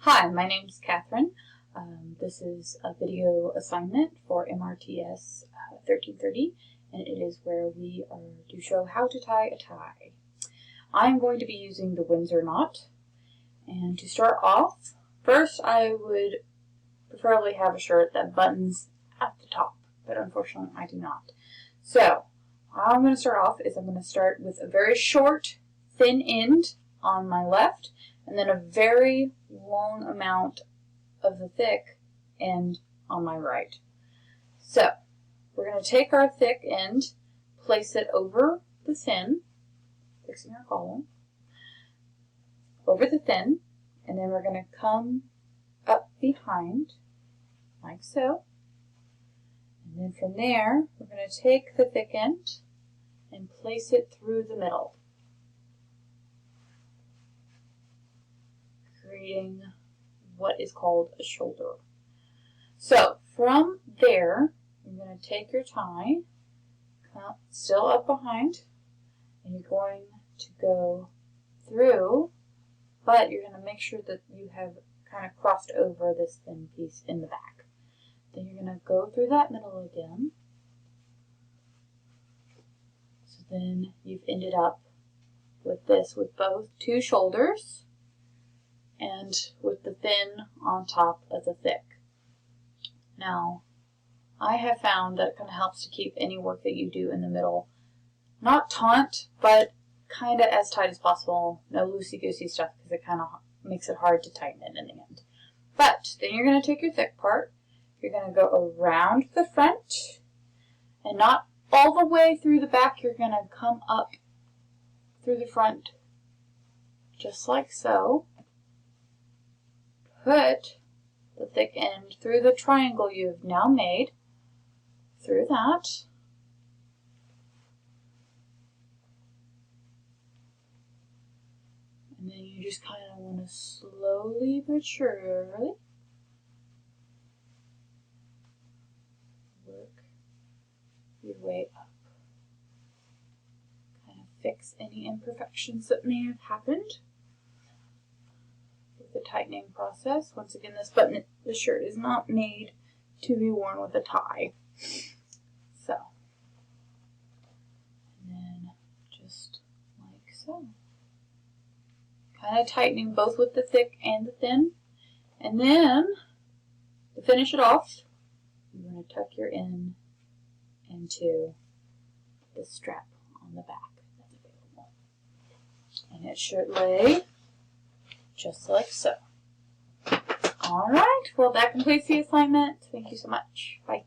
Hi, my name is Catherine. This is a video assignment for MRTS 1330, and it is where we are to show how to tie a tie. I'm going to be using the Windsor knot, and to start off, first I would preferably have a shirt that buttons at the top, but unfortunately I do not. So, how I'm going to start off is I'm going to start with a very short, thin end on my left, and then a very long amount of the thick end on my right. So, we're going to take our thick end, place it over the thin, fixing our column, over the thin, and then we're going to come up behind, like so. And then from there, we're going to take the thick end and place it through the middle, creating what is called a shoulder. So from there, you're going to take your tie, still up behind, and you're going to go through, but you're going to make sure that you have kind of crossed over this thin piece in the back. Then you're going to go through that middle again. So then you've ended up with this with both two shoulders and with the thin on top of the thick. Now, I have found that it kind of helps to keep any work that you do in the middle not taut, but kind of as tight as possible. No loosey-goosey stuff, because it kind of makes it hard to tighten it in the end. But then you're going to take your thick part, you're going to go around the front, and not all the way through the back. You're going to come up through the front, just like so. Put the thick end through the triangle you've now made, through that. And then you just kind of want to slowly but surely work your way up. Kind of fix any imperfections that may have happened with the tightening process. Once again, the shirt is not made to be worn with a tie. So, and then just like so. Kind of tightening both with the thick and the thin. And then, to finish it off, you're going to tuck your end into the strap on the back that's available. And it should lay just like so. Alright, well that completes the assignment. Thank you so much. Bye.